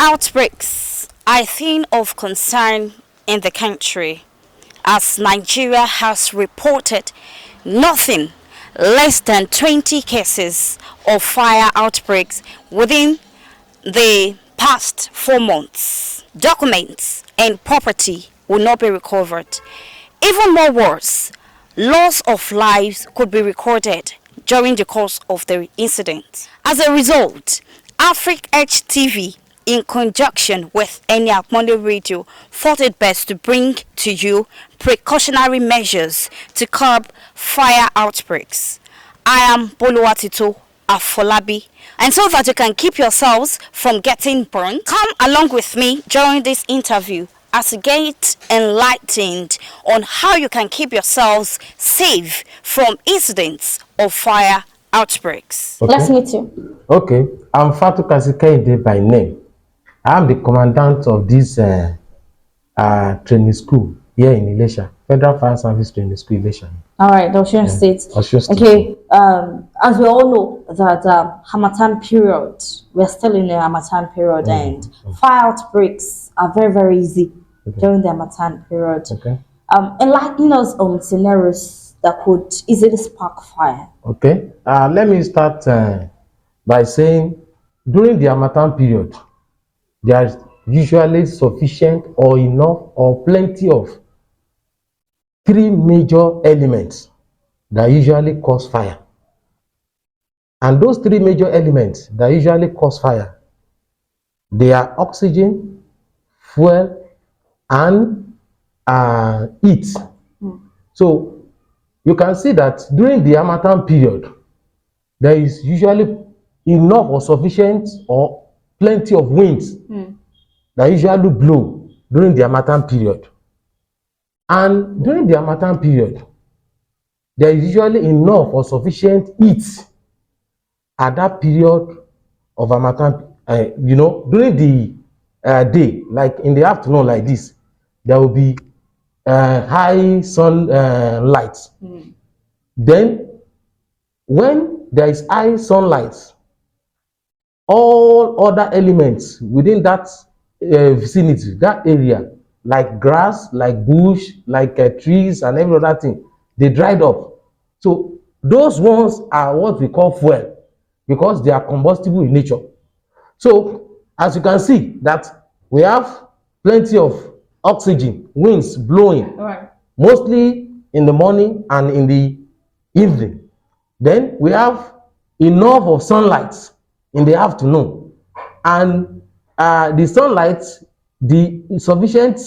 Outbreaks are a thing of concern in the country, as Nigeria has reported nothing less than 20 cases of fire outbreaks within the past 4 months. Documents and property will not be recovered. Even more worse, loss of lives could be recorded during the course of the incident. As a result, Africa Edge TV, in conjunction with Enya Monday Radio, thought it best to bring to you precautionary measures to curb fire outbreaks. I am Boluwatito Afolabi, and so that you can keep yourselves from getting burned, come along with me during this interview as you get enlightened on how you can keep yourselves safe from incidents of fire outbreaks. Okay. Let's meet you. Okay, I'm Fatu Kasikaide by name. I'm the commandant of this training school here in Ilesa, Federal Fire Service Training School, Ilesa. All right, Osun State. Osun State. Okay, as we all know that Harmattan period, we're still in the Harmattan period, and fire outbreaks are very, very easy during the Harmattan period. Okay. Enlighten us on scenarios that could easily spark fire. Okay, let me start by saying during the Harmattan period, there is usually sufficient or enough or plenty of three major elements that usually cause fire. And those three major elements that usually cause fire, they are oxygen, fuel, and heat. So you can see that during the Harmattan period, there is usually enough or sufficient or plenty of winds that usually blow during the Harmattan period. And during the Harmattan period, there is usually enough or sufficient heat at that period of Harmattan. During the day, like in the afternoon like this, there will be high sun light. Then when there is high sunlight, all other elements within that vicinity, that area, like grass, like bush, like trees and every other thing, they dried up. So those ones are what we call fuel, because they are combustible in nature. So as you can see that we have plenty of oxygen, winds blowing, mostly in the morning and in the evening. Then we have enough of sunlight in the afternoon, and the sunlight, the sufficient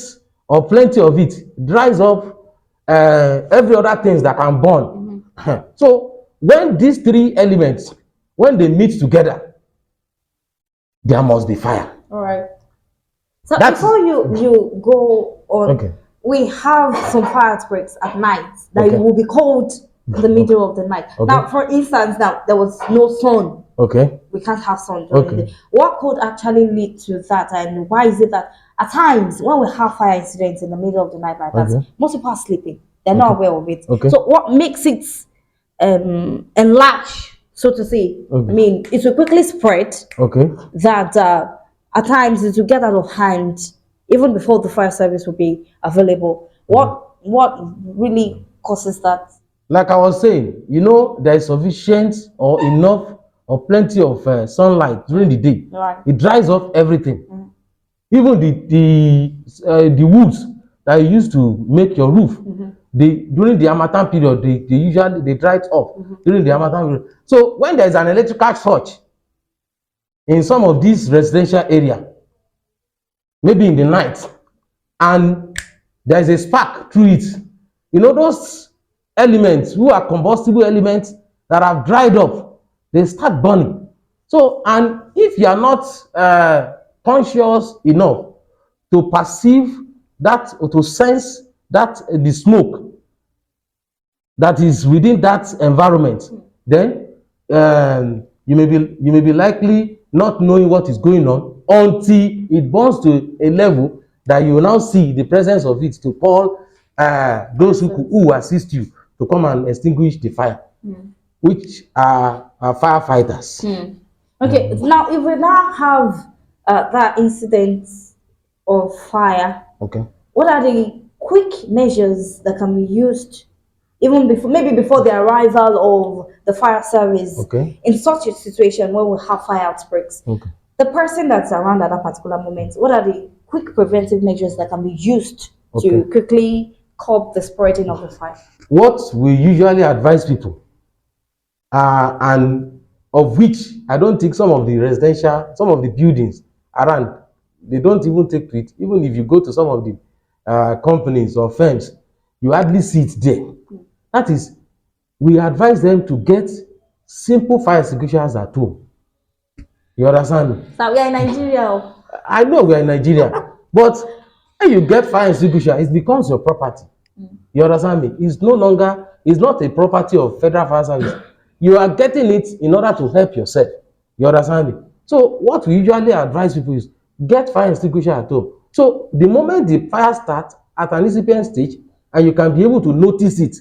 or plenty of it dries up every other things that can burn. So when these three elements, when they meet together, there must be fire. All right. So before you go on, we have some fire outbreaks at night that will be called in the middle of the night. Now, for instance, now there was no sun. We can't have sun during the day. What could actually lead to that, and why is it that at times when we have fire incidents in the middle of the night like that, most people are sleeping, they're not aware of it. So what makes it enlarge, so to say? I mean, it will quickly spread. That at times it will get out of hand even before the fire service will be available. What really causes that? Like I was saying, there is sufficient or enough or plenty of sunlight during the day. It dries off everything. Even the woods that you use to make your roof, during the Harmattan period, they usually dry it off during the Harmattan period. So when there is an electrical surge in some of these residential area, maybe in the night, and there is a spark through it, those elements who are combustible elements that have dried up, they start burning. So, and if you are not conscious enough to perceive that or to sense that the smoke that is within that environment, then you may be likely not knowing what is going on until it burns to a level that you will now see the presence of it to call those who assist you to come and extinguish the fire, which are firefighters. Okay, now if we now have that incident of fire, Okay. what are the quick measures that can be used even before, maybe before the arrival of the fire service, Okay. in such a situation when we have fire outbreaks? Okay. The person that's around at that particular moment, what are the quick preventive measures that can be used Okay. to quickly curb the spreading of the fire? What we usually advise people, and of which I don't think some of the buildings around, they don't even take to it. Even if you go to some of the companies or firms, you hardly see it there. That is, we advise them to get simple fire extinguishers at home. You understand me? So we are in Nigeria. I know we are in Nigeria, but when you get fire extinguisher, it becomes your property. You understand me? It's not a property of Federal Fire Service. You are getting it in order to help yourself. You understand me? So what we usually advise people is get fire extinguisher at home. So the moment the fire starts at an incipient stage, and you can be able to notice it,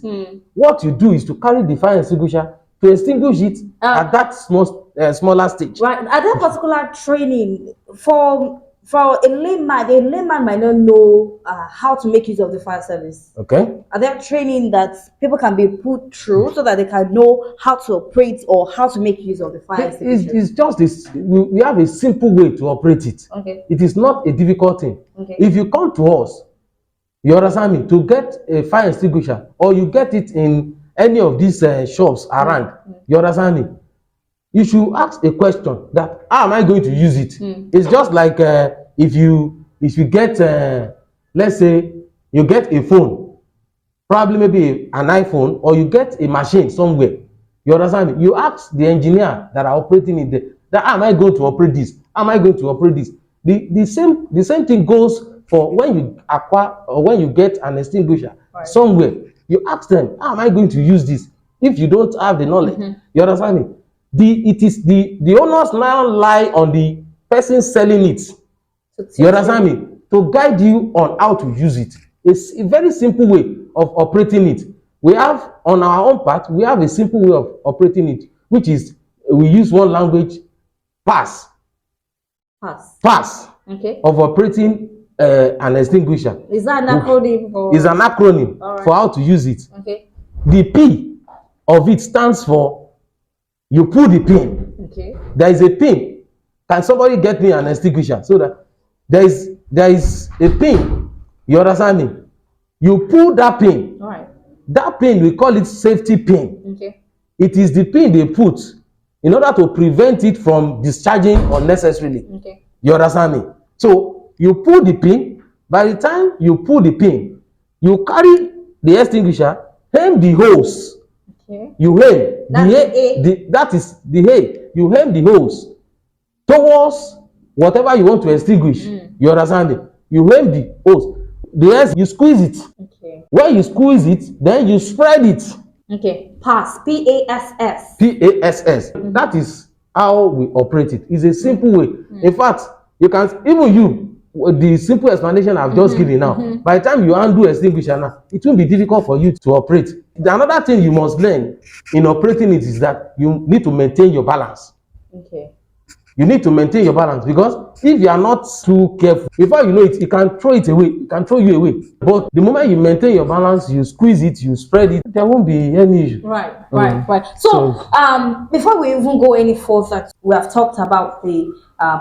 what you do is to carry the fire extinguisher to extinguish it at that smaller stage. Right. Are there particular training for a layman might not know how to make use of the fire service? Okay. Are there training that people can be put through so that they can know how to operate or how to make use of the fire extinguisher? It's just this. We have a simple way to operate it. Okay. It is not a difficult thing. Okay. If you come to us, you understand me, to get a fire extinguisher, or you get it in any of these shops around, you understand me, you should ask a question that, how am I going to use it? It's just like if you get let's say you get a phone, probably maybe an iPhone, or you get a machine somewhere, you understand me, you ask the engineer that are operating it there, that, how am I going to operate this? How am I going to operate this? The same thing goes for when you acquire or when you get an extinguisher somewhere. You ask them, how am I going to use this? If you don't have the knowledge, you understand me, the onus now lie on the person selling it. You understand me, to guide you on how to use it. It's a very simple way of operating it. We have, on our own part, we have a simple way of operating it, which is we use one language, pass Okay. of operating an extinguisher. Is that an acronym? Is an acronym for how to use it. Okay. The P of it stands for, you pull the pin. Okay. There is a pin. Can somebody get me an extinguisher? So that there is a pin. You understand me? You pull that pin. All right. That pin, we call it safety pin. Okay. It is the pin they put in order to prevent it from discharging unnecessarily. Okay. You understand me? So you pull the pin. By the time you pull the pin, you carry the extinguisher, aim the hose. Okay. You aim That is the hay. You aim the hose towards whatever you want to extinguish. You understand me? You aim the hose. The rest, you squeeze it. Okay. When you squeeze it, then you spread it. Okay. Pass. PASS. PASS. That is how we operate it. It's a simple way. In fact, you can, even you, the simple explanation I've just given now, by the time you undo extinguisher now, it won't be difficult for you to operate. Another thing you must learn in operating it is that you need to maintain your balance. Okay. You need to maintain your balance, because if you are not too careful, before you know it, you can throw it away. It can throw you away. But the moment you maintain your balance, you squeeze it, you spread it, there won't be any issue. Right. So, before we even go any further, we have talked about the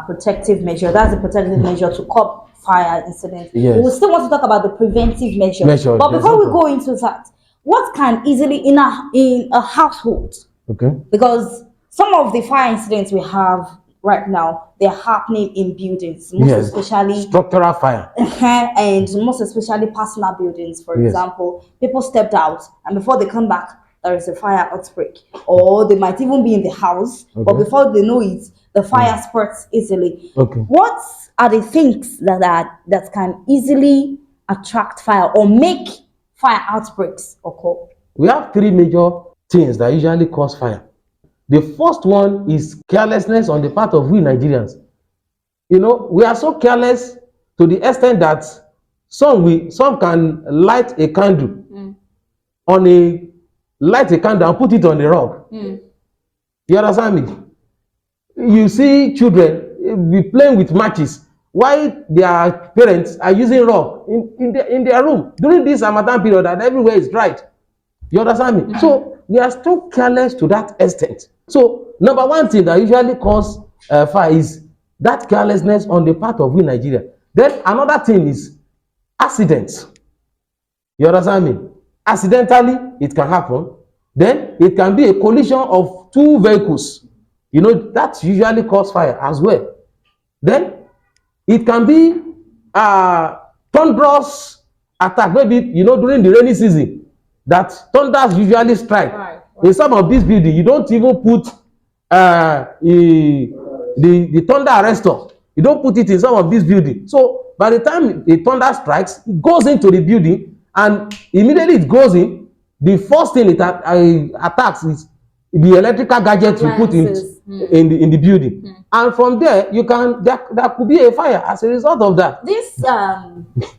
protective measure. That's the protective measure to curb fire incidents. Yes. We still want to talk about the preventive measure. But before exactly. we go into that, what can easily in a household? Okay. Because some of the fire incidents we have right now, they're happening in buildings, most especially structural fire, and most especially personal buildings. For example, people stepped out, and before they come back, there is a fire outbreak, or they might even be in the house, but before they know it, the fire spreads easily. What are the things that can easily attract fire or make fire outbreaks occur? We have three major things that usually cause fire. The first one is carelessness on the part of we Nigerians. You know, we are so careless to the extent that some can light a candle and put it on the rug. You understand me? You see children, be playing with matches while their parents are using rock in their room during this Ramadan period and everywhere is dried. You understand me? So we are still careless to that extent. So number one thing that usually cause fire is that carelessness on the part of we Nigeria. Then another thing is accidents. You understand me? Accidentally, it can happen. Then it can be a collision of two vehicles. You know, that usually cause fire as well. Then it can be thunderous attack, maybe, you know, during the rainy season, that thunders usually strike. Right. In some of these buildings, you don't even put the thunder arrestor. You don't put it in some of these buildings. So by the time the thunder strikes, it goes into the building, and immediately it goes in. The first thing it attacks is the electrical gadget you put in the building, and from there there could be a fire as a result of that. This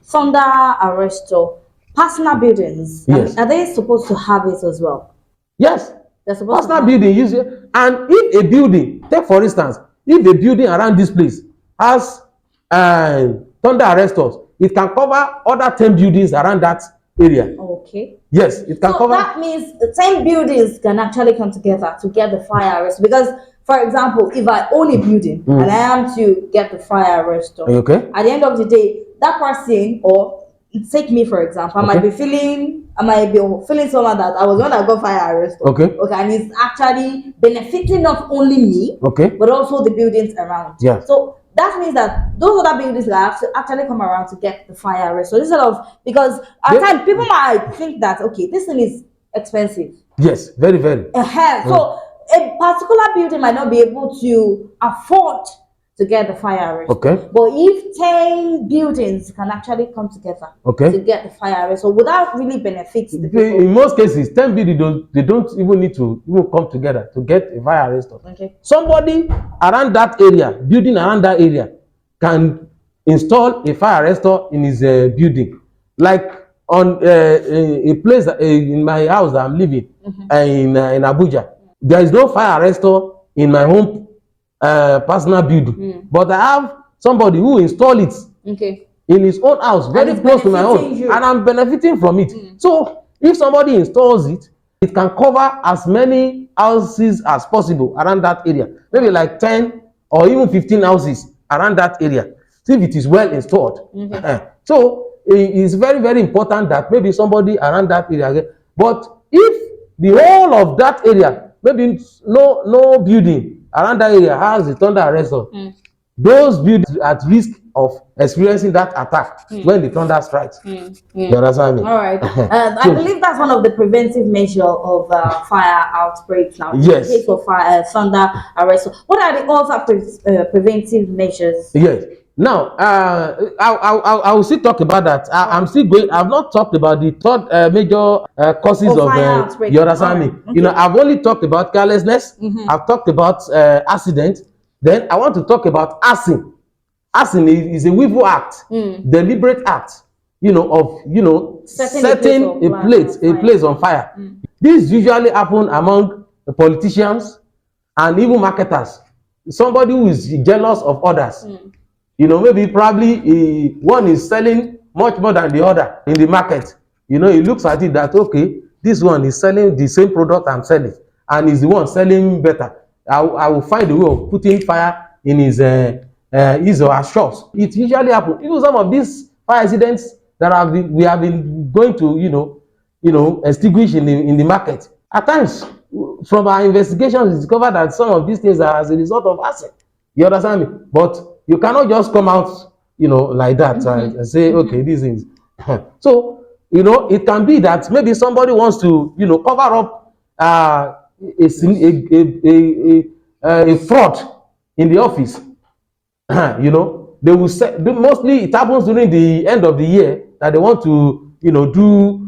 thunder arrestor, personal buildings, yes, are they supposed to have it as well? Yes, they're supposed personal to building use it. And if a building, take for instance, if a building around this place has thunder arrestors, it can cover other 10 buildings around that area. Okay. Yes, it can cover. That means the 10 buildings can actually come together to get the fire arrest. Because, for example, if I own a building and I am to get the fire arrestor, okay, at the end of the day, that person, or take me for example, I might be feeling someone that I was one that got fire arrest. Okay, and it's actually benefiting not only me, but also the buildings around. Yeah. So that means that those other buildings have to actually come around to get the fire arrest. So instead of, because at times people might think that, okay, this thing is expensive. Yes, very, very. So a particular building might not be able to afford to get the fire arrest. Okay. But if 10 buildings can actually come together to get the fire arrest, so would that really benefit the people? In most cases, 10 buildings they don't even need to even come together to get a fire arrest. Okay. Somebody around that area, building around that area, can install a fire arrestor in his building. Like on a place in my house that I'm living in Abuja, there is no fire arrestor in my home personal building, but I have somebody who install it in his own house, very close to my own, and I'm benefiting from it. So if somebody installs it, it can cover as many houses as possible around that area, maybe like 10 or even 15 houses around that area, if it is well installed. So it is very, very important that maybe somebody around that area. But if the whole of that area, maybe no building around that area has the thunder arrestor, those buildings at risk of experiencing that attack when the thunder strikes. You understand me? All right. I believe that's one of the preventive measures of fire outbreaks now. Yes. In case of thunder arrestor. What are the other preventive measures? Yes. Now, I will still talk about that. I'm still going. I've not talked about the third major causes of fire outbreak. You understand me? You know, I've only talked about carelessness. I've talked about accident. Then I want to talk about arson. Arson is a willful act, deliberate act. You know, of setting a place on fire. This usually happen among the politicians and even marketers. Somebody who is jealous of others. You know, maybe probably one is selling much more than the other in the market. You know, he looks at it that, okay, this one is selling the same product I'm selling, and is the one selling better. I will find a way of putting fire in his or her shops. It usually happens. Even some of these fire accidents that we have been going to, extinguish in the market. At times, from our investigations, we discovered that some of these things are as a result of acid. You understand me? But you cannot just come out, like that and say, okay, these things. So, it can be that maybe somebody wants to, cover up a fraud in the office. They will say, mostly it happens during the end of the year that they want to, do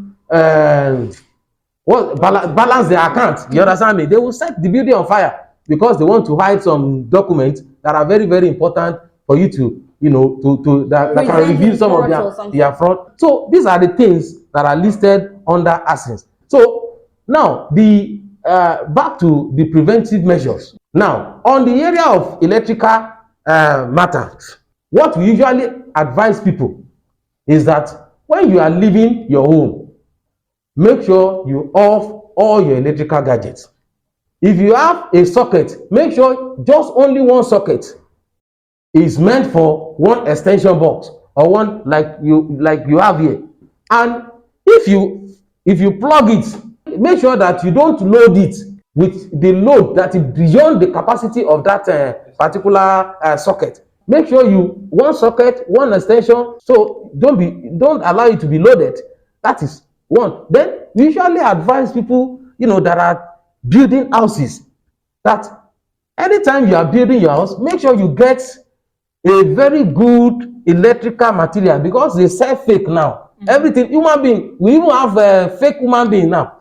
balance their account. You understand me? They will set the building on fire because they want to hide some documents that are very, very important for you to, that can reveal some of their fraud. So these are the things that are listed under assets. So now back to the preventive measures. Now, on the area of electrical matters. What we usually advise people is that when you are leaving your home, make sure you off all your electrical gadgets. If you have a socket, make sure just only one socket is meant for one extension box or one like you have here. And if you plug it, make sure that you don't load it with the load that is beyond the capacity of that particular socket. Make sure you one socket, one extension, so don't allow it to be loaded. That is one. Then we usually advise people, that are building houses, that anytime you are building your house, make sure you get a very good electrical material, because they sell fake now. Everything human being, we even have fake human being now.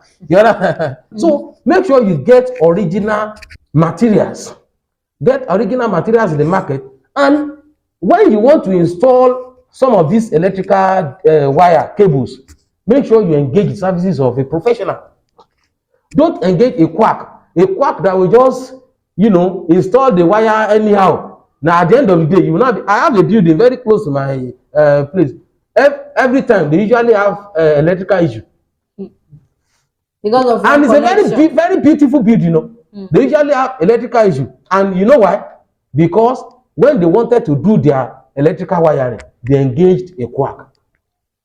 So make sure you get original materials. Get original materials in the market. And when you want to install some of these electrical wire cables, make sure you engage the services of a professional. Don't engage a quack that will just install the wire anyhow. Now at the end of the day, you will not be, I have a building very close to my place. Every time they usually have electrical issue, because of and it's a very beautiful building. They usually have electrical issue, and you know why? Because when they wanted to do their electrical wiring, they engaged a quack.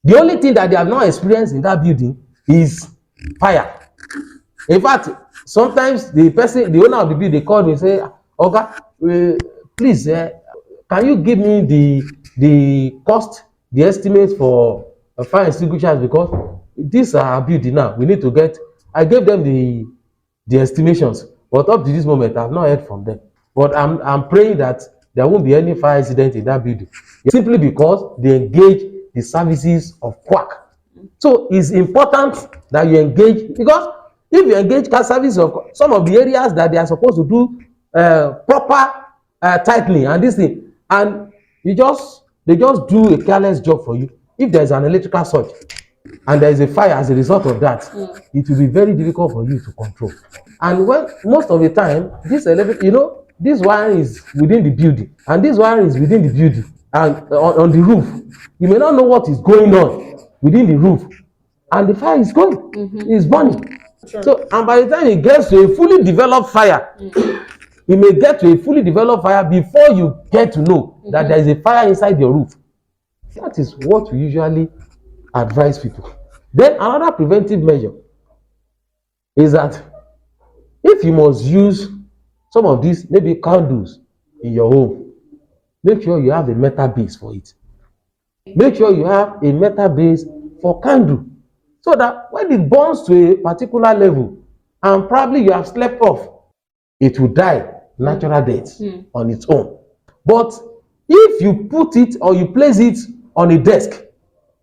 The only thing that they have not experienced in that building is fire. In fact, sometimes the owner of the building, they call me and say, "Oga, please, can you give me the cost, the estimate for fire extinguishers, because this are building now. We need to get." I gave them the estimations, but up to this moment, I have not heard from them. But I'm praying that there won't be any fire incident in that building, simply because they engage the services of quack. So it's important that you engage, because if you engage service of some of the areas that they are supposed to do proper tightening and this thing, and they just do a careless job for you. If there is an electrical surge and there is a fire as a result of that, it will be very difficult for you to control. And when most of the time, this electric, this wire is within the building, and this wire is within the building, and on the roof, you may not know what is going on within the roof, and the fire is going, is burning. Sure. So, and by the time it gets to a fully developed fire, you may get to a fully developed fire before you get to know that there is a fire inside your roof. That is what we usually advise people. Then another preventive measure is that if you must use some of these maybe candles in your home, make sure you have a metal base for it. Make sure you have a metal base for candle, so that when it burns to a particular level and probably you have slept off, it will die natural death on its own. But if you put it or you place it on a desk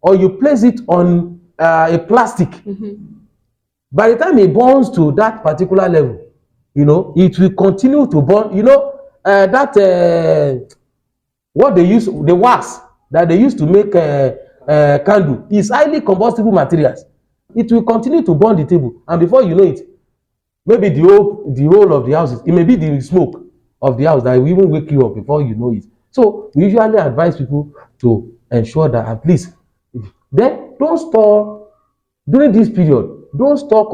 or you place it on a plastic, by the time it burns to that particular level, it will continue to burn. What they use, the wax that they use to make candle, is highly combustible materials. It will continue to burn the table, and before you know it, maybe the whole of the house, it may be the smoke of the house that will even wake you up before you know it. So we usually advise people to ensure that at least, then don't store, during this period, don't store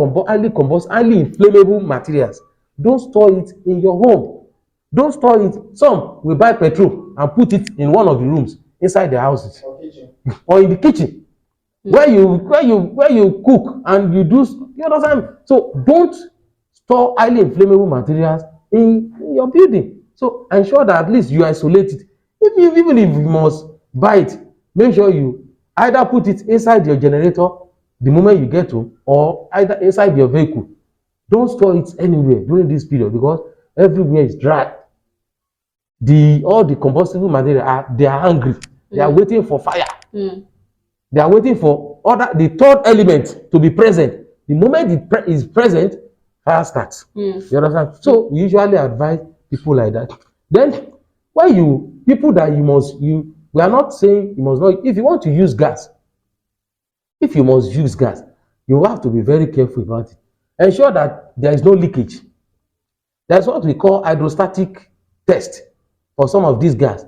highly inflammable materials. Don't store it in your home. Don't store it. Some will buy petrol and put it in one of the rooms inside their houses or in the kitchen where you cook and you do. You understand? So don't store highly inflammable materials in your building. So ensure that at least you isolate it. Even if you must buy it, make sure you either put it inside your generator the moment you get home, or either inside your vehicle. Don't store it anywhere during this period, because everywhere is dry. All the combustible material they are hungry. They are waiting for fire. They are waiting for the third element to be present. The moment it is present, fire starts. You understand? So we usually advise people like that. Then when we are not saying you must not. If you want to use gas, if you must use gas, you have to be very careful about it. Ensure that there is no leakage. That's what we call hydrostatic test. for some of these gas,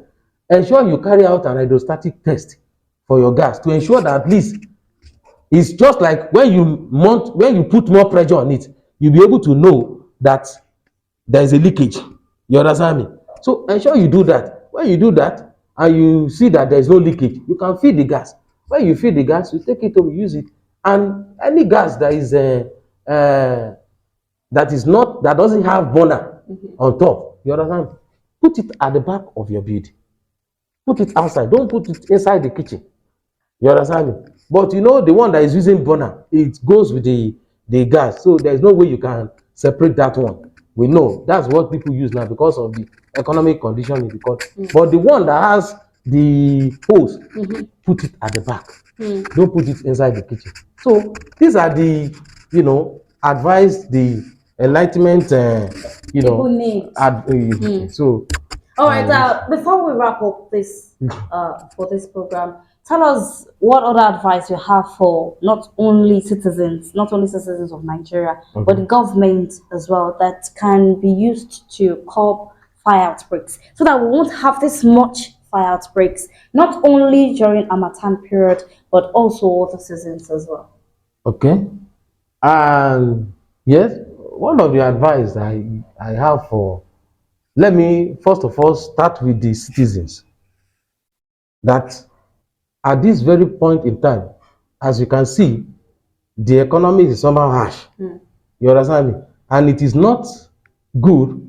ensure you carry out an hydrostatic test for your gas to ensure that at least it's just like when you put more pressure on it, you'll be able to know that there is a leakage. You understand me? So ensure you do that. When you do that and you see that there is no leakage, you can fill the gas. When you fill the gas, you take it home, use it. And any gas that is that doesn't have burner on top, you understand? Put it at the back of your building. Put it outside. Don't put it inside the kitchen. You understand me? But you know, the one that is using burner, it goes with the gas. So there's no way you can separate that one. We know that's what people use now because of the economic condition in the country. But the one that has the hose, put it at the back. Don't put it inside the kitchen. So these are the, advice, the enlightenment, people need. So. All right. Before we wrap up this for this program, tell us what other advice you have for not only citizens of Nigeria, but the government as well, that can be used to curb fire outbreaks, so that we won't have this much fire outbreaks, not only during Harmattan period, but also other seasons as well. Okay. Yes, one of the advice I have for, let me first of all start with the citizens, that at this very point in time, as you can see, the economy is somehow harsh. You understand me? And it is not good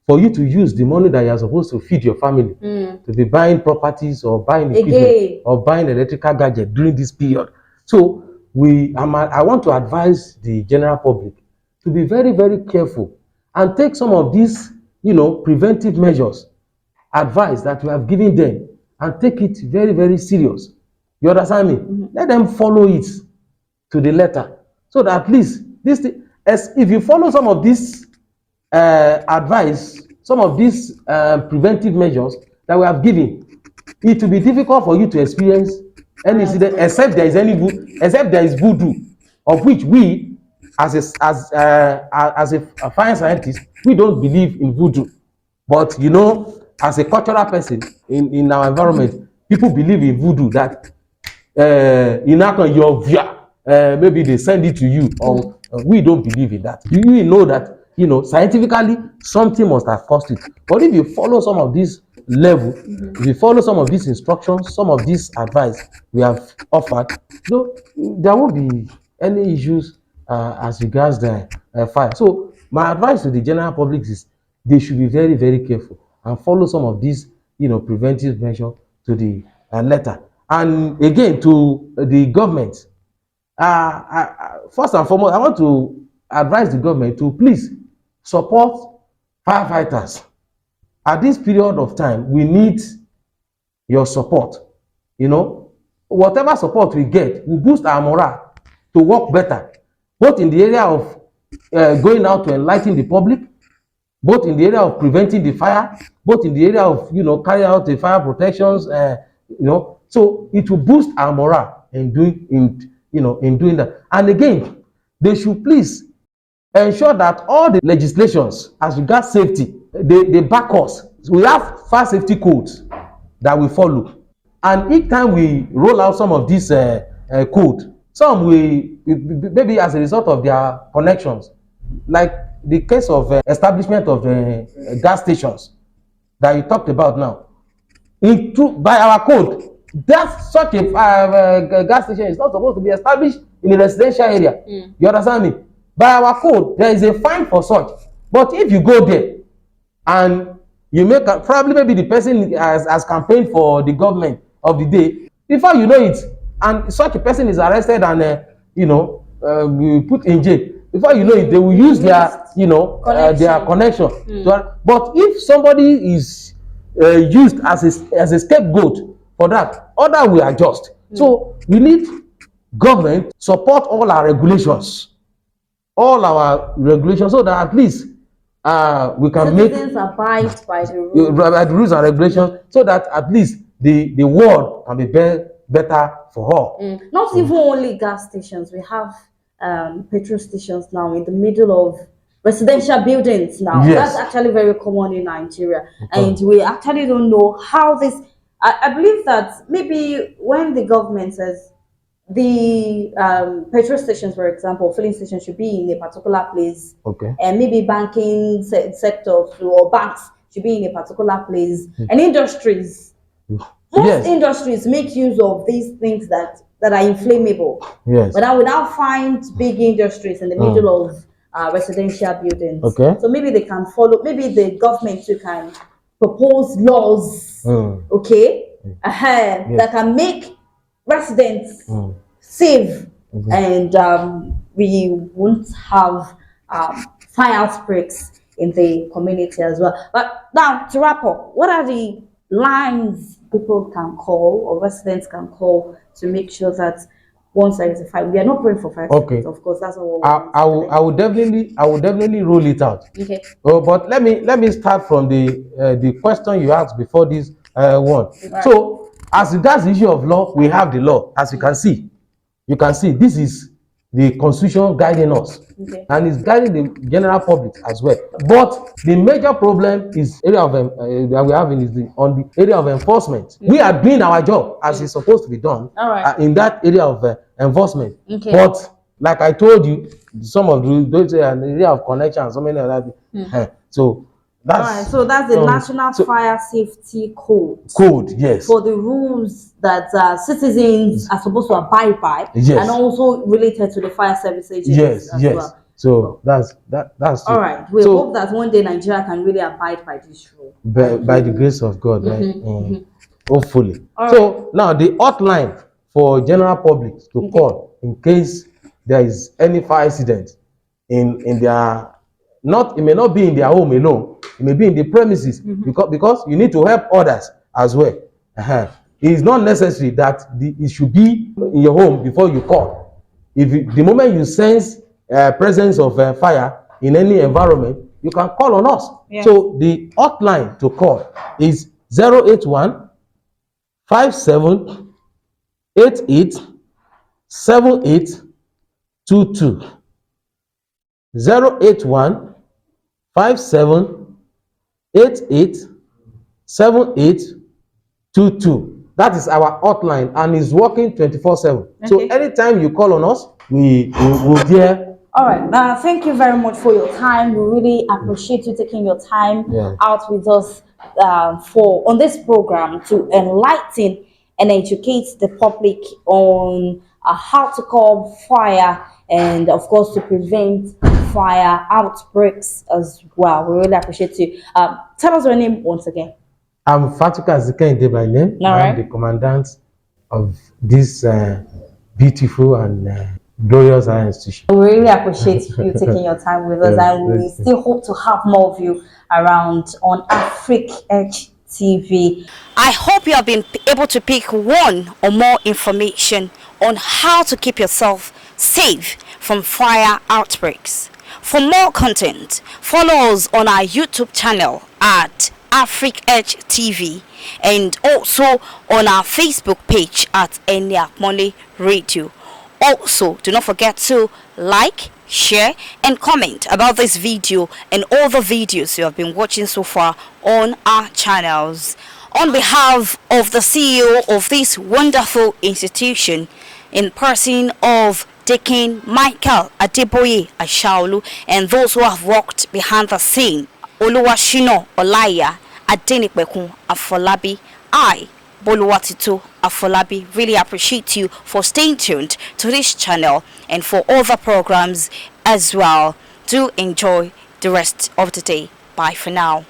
for you to use the money that you are supposed to feed your family to be buying properties or buying equipment or buying electrical gadgets during this period. So I want to advise the general public to be very, very careful and take some of these, preventive measures, advice that we have given them, and take it very, very serious. You understand me? Let them follow it to the letter, so that at least if you follow some of this advice, some of these preventive measures that we have given, it will be difficult for you to experience any incident, except there is voodoo, of which we, as a fire scientist, we don't believe in voodoo. But as a cultural person in our environment, people believe in voodoo, that maybe they send it to you, or we don't believe in that. You know that scientifically something must have caused it. But if you follow some of these level, if you follow some of these instructions, some of this advice we have offered, there won't be any issues as regards the fire. So my advice to the general public is they should be very, very careful and follow some of these preventive measures to the letter. And again, to the government, first and foremost, I want to advise the government to please support firefighters. At this period of time, we need your support. Whatever support we get will boost our morale to work better, both in the area of going out to enlighten the public, both in the area of preventing the fire, both in the area of carrying out the fire protections. So it will boost our morale in doing that. And again, they should please ensure that all the legislations as regards safety, they back us. We have fire safety codes that we follow, and each time we roll out some of these code, some we maybe as a result of their connections, like the case of establishment of the gas stations that you talked about now. By our code, such a gas station is not supposed to be established in a residential area. You understand me? By our code, there is a fine for such. But if you go there and you make probably maybe the person has campaigned for the government of the day, before you know it, and such a person is arrested and put in jail, before you know it, they will use their connection. But if somebody is used as a scapegoat for that, other will adjust. So we need government support all our regulations, so that at least we can citizens abide by the rules and regulations, so that at least the world can be better for all. Not even only gas stations, we have petrol stations now in the middle of residential buildings now. Yes. That's actually very common in Nigeria, and we actually don't know how this. I believe that maybe when the government says the petrol stations, for example, filling stations should be in a particular place, Okay. and maybe banking sectors or banks should be in a particular place, and industries. Most industries make use of these things that are inflammable. Yes. But now we now find big industries in the middle of residential buildings. Okay. So maybe they can follow. Maybe the government too can propose laws. Okay. That can make residents safe, and we won't have fire outbreaks in the community as well. But now to wrap up, what are the lines people can call or residents can call to make sure that once there is a fire, we are not praying for fire. Okay. Of course, that's all. I will definitely roll it out. Okay. But let me start from the question you asked before this one. Right. So as regards the issue of law, we have the law. As you can see, this is the constitution guiding us, and it's guiding the general public as well. But the major problem is area of that we have on the area of enforcement. We are doing our job as it's supposed to be done in that area of enforcement. But like I told you, some of those an area of connection, so many other things. So that's so that's the National Fire Safety Code. Yes. For the rules that citizens are supposed to abide by, and also related to the fire service agencies as well. So that's all right. We hope that one day Nigeria can really abide by this rule. By the grace of God, right? Hopefully. So now the hotline for general public to call in case there is any fire incident in their it may not be in their home alone, it may be in the premises, because you need to help others as well. It is not necessary that it should be in your home before you call. The moment you sense presence of fire in any environment, you can call on us. So the hotline to call is 081 57 88 78 22. 081 57 88 78 22. That is our hotline, and is working 24/7. So anytime you call on us, we will hear. All right. Now, thank you very much for your time. We really appreciate you taking your time out with us on this program to enlighten and educate the public on how to call fire, and of course to prevent fire outbreaks as well. We really appreciate you. Tell us your name once again. I'm Fatuka Zikende by name. I'm the commandant of this beautiful and glorious institution. We really appreciate you taking your time with us, and we still hope to have more of you around on Africa Edge TV. I hope you have been able to pick one or more information on how to keep yourself safe from fire outbreaks. For more content, follow us on our YouTube channel at Africa Edge TV, and also on our Facebook page at Eniakmole Radio. Also, do not forget to like, share and comment about this video and all the videos you have been watching so far on our channels. On behalf of the CEO of this wonderful institution, in person of Deacon Michael Adeboye Ashaolu, and those who have worked behind the scene, Oluwashino Olaya, Adenipekun Afolabi, I, Boluwatito Afolabi, really appreciate you for staying tuned to this channel and for other programs as well. Do enjoy the rest of the day. Bye for now.